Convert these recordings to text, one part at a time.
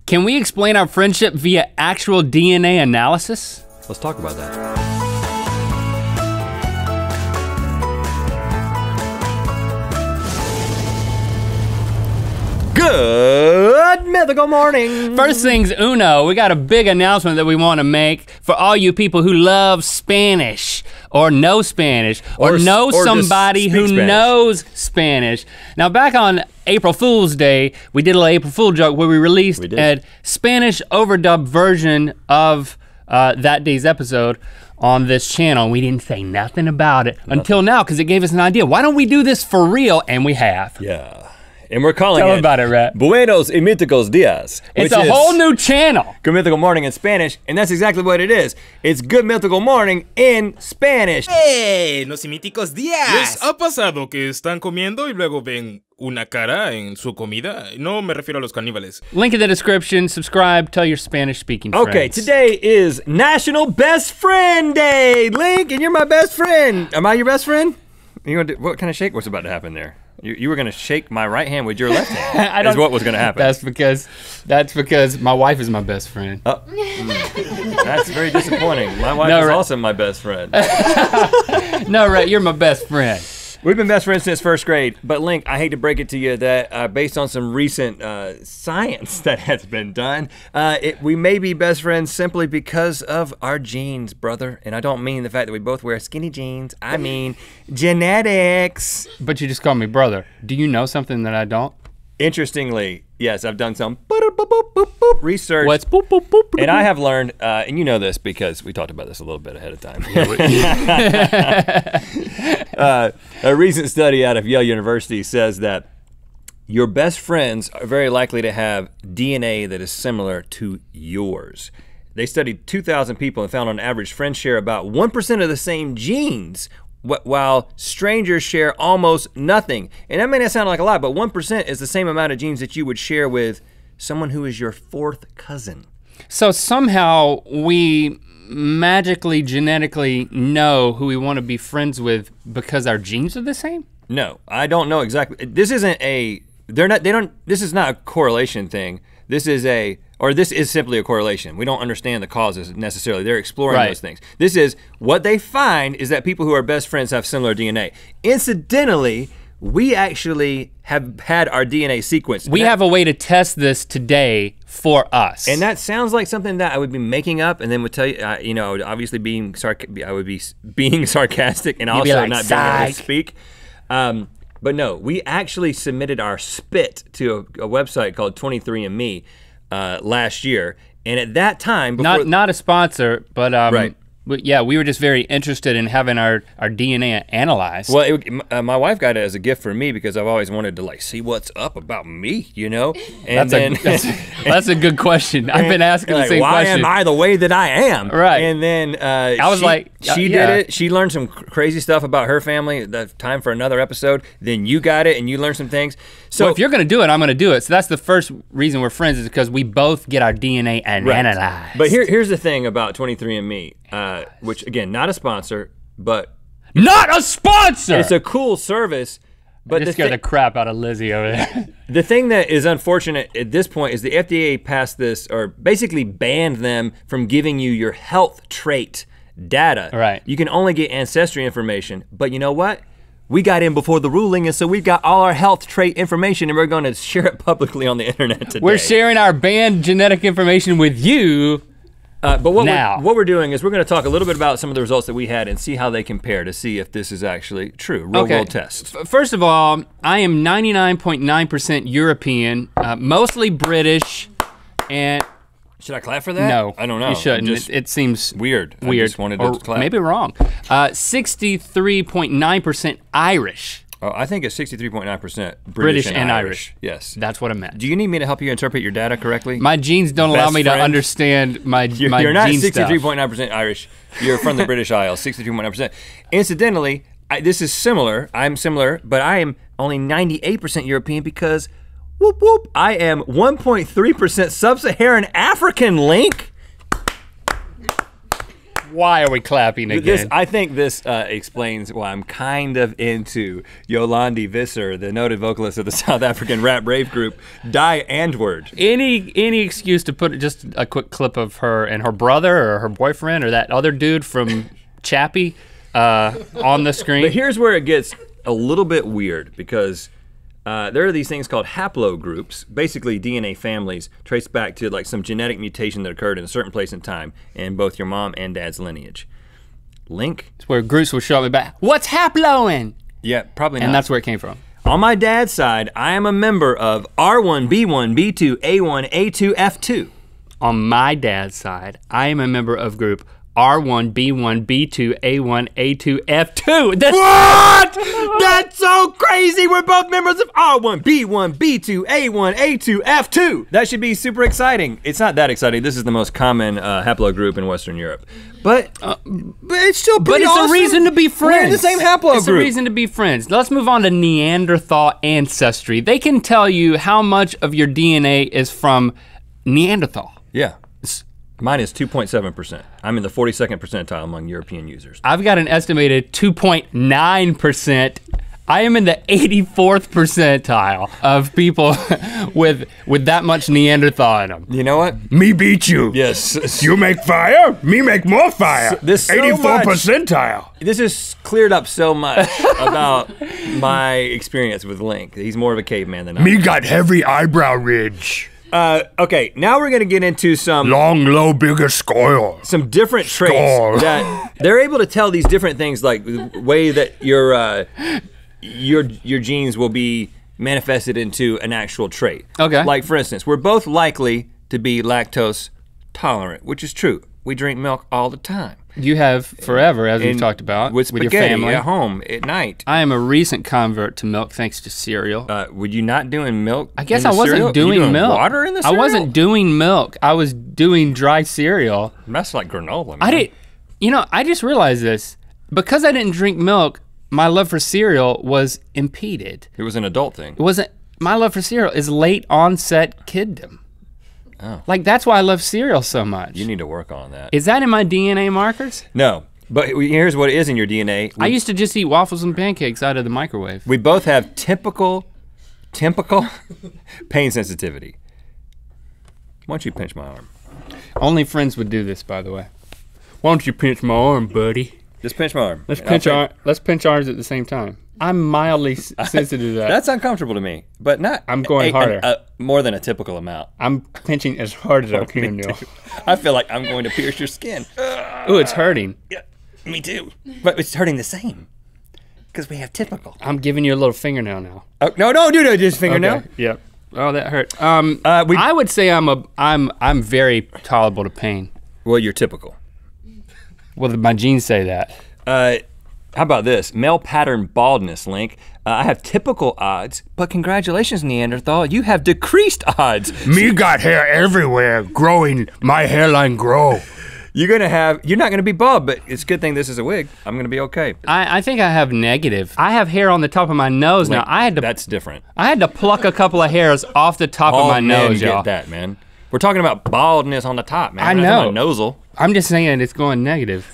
Can we explain our friendship via actual DNA analysis? Let's talk about that. Good mythical morning. First things uno, we got a big announcement that we want to make for all you people who love Spanish or know Spanish or know somebody who knows Spanish. Now back on April Fool's Day, we did a little April Fool joke where we released a Spanish overdubbed version of that day's episode on this channel. We didn't say nothing about it until now because it gave us an idea. Why don't we do this for real? And we have. Yeah. And we're calling Tell about it, Rhett. Buenos y Míticos Días. It's a whole new channel. Good Mythical Morning in Spanish, and that's exactly what it is. It's Good Mythical Morning in Spanish. ¡Hey! ¡Los míticos días! ¿Les ha pasado que están comiendo y luego ven una cara en su comida? No me refiero a los caníbales. Link in the description, subscribe, tell your Spanish speaking friends. Okay, today is National Best Friend Day. Link, and you're my best friend. Am I your best friend? You gonna do, what kind of shake was about to happen there? You were gonna shake my right hand with your left hand. Is what was gonna happen. That's because my wife is my best friend. That's very disappointing. My wife is also my best friend. No, Rhett, you're my best friend. We've been best friends since first grade, but Link, I hate to break it to you that based on some recent science that has been done, we may be best friends simply because of our genes, brother. And I don't mean the fact that we both wear skinny jeans, I mean genetics. But you just called me brother. Do you know something that I don't? Interestingly, yes, I've done some research. What's boop, boop, boop, boop, and I have learned, and you know this because we talked about this a little bit ahead of time. A recent study out of Yale University says that your best friends are very likely to have DNA that is similar to yours. They studied 2,000 people and found on average friends share about 1% of the same genes, while strangers share almost nothing. And that may not sound like a lot, but 1% is the same amount of genes that you would share with someone who is your fourth cousin. So somehow we magically, genetically know who we want to be friends with because our genes are the same? No, I don't know exactly. This isn't a, this is not a correlation thing. This is simply a correlation. We don't understand the causes necessarily. They're exploring those things. This is, what they find is that people who are best friends have similar DNA. Incidentally, we actually have had our DNA sequenced. We have a way to test this today for us. And that sounds like something that I would be making up and then would tell you, you know, obviously I would be being sarcastic and also like, not being able to speak. But no, we actually submitted our spit to a website called 23andMe last year. And at that time, not a sponsor, but But yeah, we were just very interested in having our DNA analyzed. Well, my wife got it as a gift for me because I've always wanted to like see what's up about me, you know? And that's a good question. I've been asking the same question. Why am I the way that I am? Right. And then I was she did it. She learned some crazy stuff about her family. That's time for another episode. Then you got it and you learned some things. So if you're gonna do it, I'm gonna do it. So that's the first reason we're friends, is because we both get our DNA analyzed. But here's the thing about 23andMe. Which again, not a sponsor, but not a sponsor. It's a cool service, but just scared the crap out of Lizzie over there. The thing that is unfortunate at this point is the FDA passed this, or basically banned them from giving you your health trait data. Right. You can only get ancestry information, but you know what? We got in before the ruling, and so we've got all our health trait information, and we're going to share it publicly on the internet today. We're sharing our banned genetic information with you. But what we're doing is we're going to talk a little bit about some of the results that we had and see how they compare to see if this is actually true, real world test. First of all, I am 99.9% European, mostly British, and should I clap for that? No, I don't know. You shouldn't. It seems weird. I just wanted to clap. Maybe wrong. 63.9% Irish. Oh, I think it's 63.9% British and Irish. Yes. That's what I meant. Do you need me to help you interpret your data correctly? My genes don't allow me to understand my gene stuff. You're not 63.9% Irish. You're from the British Isles, 63.9%. Incidentally, this is similar. I'm similar, but I am only 98% European because, whoop whoop, I am 1.3% Sub-Saharan African, Link. Why are we clapping again? I think this explains why I'm kind of into Yolandi Visser, the noted vocalist of the South African rap rave group Die Antwoord. Any excuse to put just a quick clip of her and her brother or her boyfriend or that other dude from Chappie on the screen. But here's where it gets a little bit weird because there are these things called haplogroups, basically DNA families traced back to like some genetic mutation that occurred in a certain place in time in both your mom and dad's lineage. Link? It's where Bruce will show me back, what's haploing? Yeah, probably not. And that's where it came from. On my dad's side, I am a member of R1, B1, B2, A1, A2, F2. On my dad's side, I am a member of group R1, B1, B2, A1, A2, F2. What? That's so crazy. We're both members of R1, B1, B2, A1, A2, F2. That should be super exciting. It's not that exciting. This is the most common haplogroup in Western Europe. But it's still pretty awesome. But it's a reason to be friends. We're in the same haplogroup. It's a reason to be friends. Let's move on to Neanderthal ancestry. They can tell you how much of your DNA is from Neanderthal. Yeah. Mine is 2.7%. I'm in the 42nd percentile among European users. I've got an estimated 2.9%. I am in the 84th percentile of people with that much Neanderthal in them. You know what? Me beat you. Yes. You make fire, me make more fire. This 84 percentile. This has cleared up so much about my experience with Link. He's more of a caveman than I am. Me got heavy eyebrow ridge. Okay, now we're gonna get into some long, low, bigger skull. Some different traits that they're able to tell these different things, like the way that your genes will be manifested into an actual trait. Okay. Like for instance, we're both likely to be lactose tolerant, which is true. We drink milk all the time. You have forever, as we've talked about, with your family. at home at night. I am a recent convert to milk thanks to cereal. Were you not doing milk? I guess I wasn't doing milk. Water in the cereal? I wasn't doing milk. I was doing dry cereal. That's like granola, man. I just realized this. Because I didn't drink milk, my love for cereal was impeded. It was an adult thing. It wasn't. My love for cereal is late onset kiddom. Oh. Like that's why I love cereal so much. You need to work on that. Is that in my DNA markers? No, but here's what is in your DNA. I used to just eat waffles and pancakes out of the microwave. We both have typical pain sensitivity. Why don't you pinch my arm? Only friends would do this, by the way. Why don't you pinch my arm, buddy? Just pinch my arm. Let's pinch ours at the same time. I'm mildly sensitive to that. That's uncomfortable to me, but not. I'm going harder. More than a typical amount. I'm pinching as hard as I can now. I feel like I'm going to pierce your skin. Ooh, it's hurting. Yeah, me too. But it's hurting the same. Because we have typical. I'm giving you a little fingernail now. Oh, no, dude, just fingernail. Okay. Yep. Oh, that hurt. I would say I'm very tolerable to pain. Well, you're typical. Well, my genes say that. How about this? Male pattern baldness, Link. I have typical odds, but congratulations, Neanderthal, you have decreased odds. Me got hair everywhere, growing, my hairline grow. You're not gonna be bald, but it's a good thing this is a wig. I'm gonna be okay. I think I have negative. I have hair on the top of my nose Link, now. That's different. I had to pluck a couple of hairs off the top of my nose, y'all. Get that, man. We're talking about baldness on the top, man. I know. Nosal. I'm just saying it's going negative.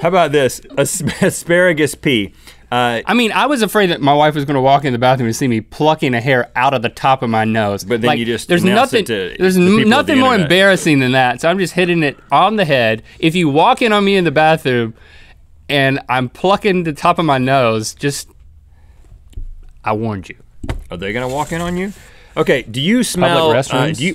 How about this? Asparagus pea. I mean, I was afraid that my wife was going to walk in the bathroom and see me plucking a hair out of the top of my nose. But then you just there's nothing more embarrassing than that. So I'm just hitting it on the head. If you walk in on me in the bathroom and I'm plucking the top of my nose, I warned you. Are they going to walk in on you? Okay, do you smell,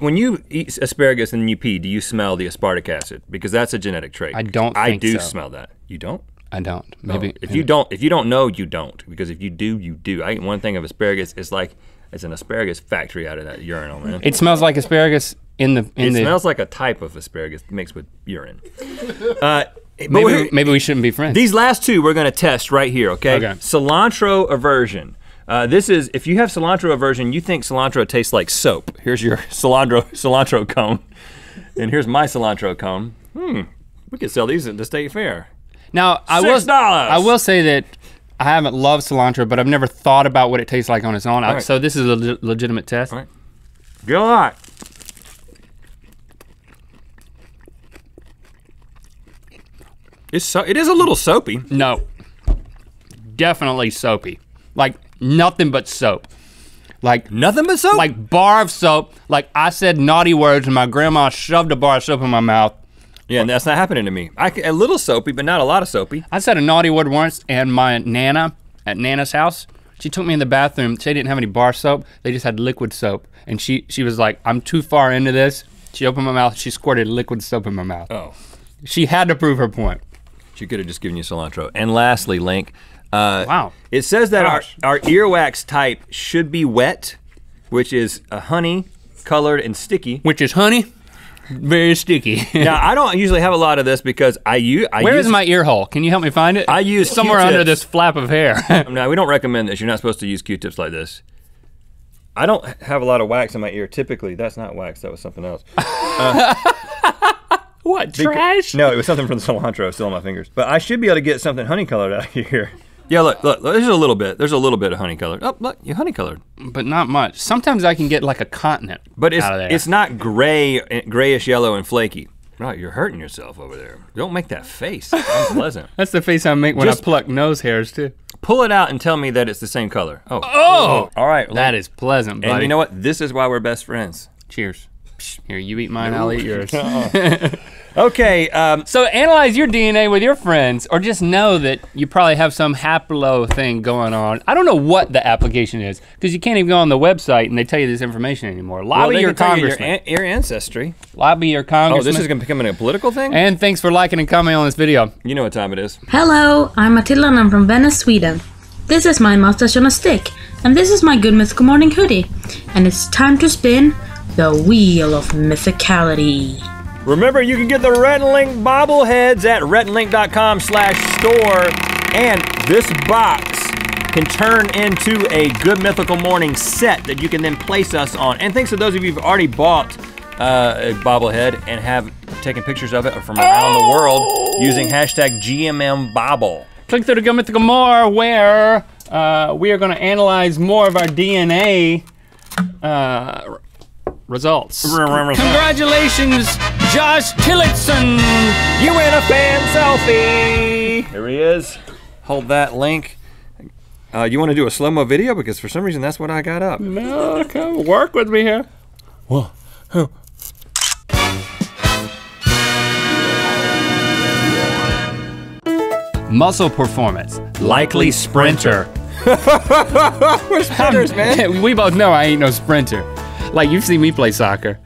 when you eat asparagus and you pee, do you smell the aspartic acid? Because that's a genetic trait. I don't think so. I do smell that. You don't? I don't. Maybe. No. If you don't know, you don't. Because if you do, you do. I eat one thing of asparagus, it's like, it's an asparagus factory out of that urinal, man. It smells like asparagus It smells like a type of asparagus mixed with urine. Maybe we shouldn't be friends. These last two we're gonna test right here, okay? Cilantro aversion. This is, if you have cilantro aversion, you think cilantro tastes like soap. Here's your cilantro cone. And here's my cilantro cone. We could sell these at the state fair. Now, I will say that I haven't loved cilantro, but I've never thought about what it tastes like on its own. Right. So this is a legitimate test. All right. Get a lot. It is a little soapy. No, definitely soapy. Like nothing but soap. Like nothing but soap? Like bar of soap. Like I said naughty words and my grandma shoved a bar of soap in my mouth. Yeah, and that's not happening to me. A little soapy, but not a lot of soapy. I said a naughty word once, and my Nana at Nana's house, she took me in the bathroom. They didn't have any bar soap. They just had liquid soap. And she was like, I'm too far into this. She opened my mouth. She squirted liquid soap in my mouth. Oh. She had to prove her point. She could have just given you cilantro. And lastly, Link. Wow. It says that our earwax type should be wet, which is honey, colored, and sticky. Which is honey. Very sticky. Now, I don't usually have a lot of this because Where is my ear hole? Can you help me find it? I use somewhere Q-tips. under this flap of hair. No, we don't recommend this. You're not supposed to use Q-tips like this. I don't have a lot of wax in my ear typically. That's not wax, that was something else. What, trash? No, it was something from the cilantro still on my fingers. But I should be able to get something honey colored out of here. Yeah, look, there's a little bit. There's a little bit of honey colored. Oh, look, you honey colored. But not much. Sometimes I can get like a continent but out of there. It's not grayish yellow and flaky. Right, you're hurting yourself over there. Don't make that face. It's unpleasant. That's the face I make when I pluck nose hairs too. Pull it out and tell me that it's the same color. Oh! All right. That is pleasant, buddy. And you know what? This is why we're best friends. Cheers. Here, you eat mine, I'll eat yours. Okay. So analyze your DNA with your friends, or just know that you probably have some haplo thing going on. I don't know what the application is, because you can't even go on the website and they tell you this information anymore. Lobby your congressman. Your ancestry. Lobby your congressman. Oh, this is gonna become a political thing? And thanks for liking and commenting on this video. You know what time it is. Hello, I'm Matilda and I'm from Venice, Sweden. This is my mustache on a stick, and this is my Good Mythical Morning hoodie. And it's time to spin the Wheel of Mythicality. Remember, you can get the Rhett and Link bobbleheads at RhettandLink.com/store. And this box can turn into a Good Mythical Morning set that you can then place us on. And thanks to those of you who've already bought a bobblehead and have taken pictures of it from around the world using hashtag GMMBobble. Click through the Good Mythical More, where we are going to analyze more of our DNA results. Congratulations, Josh Tillotson! You win a fan selfie! Here he is. Hold that, Link. You want to do a slow-mo video? Because for some reason, that's what I got up. No, come work with me here. Whoa. Muscle performance. Likely sprinter. We're sprinters, man. We both know I ain't no sprinter. Like, you've seen me play soccer.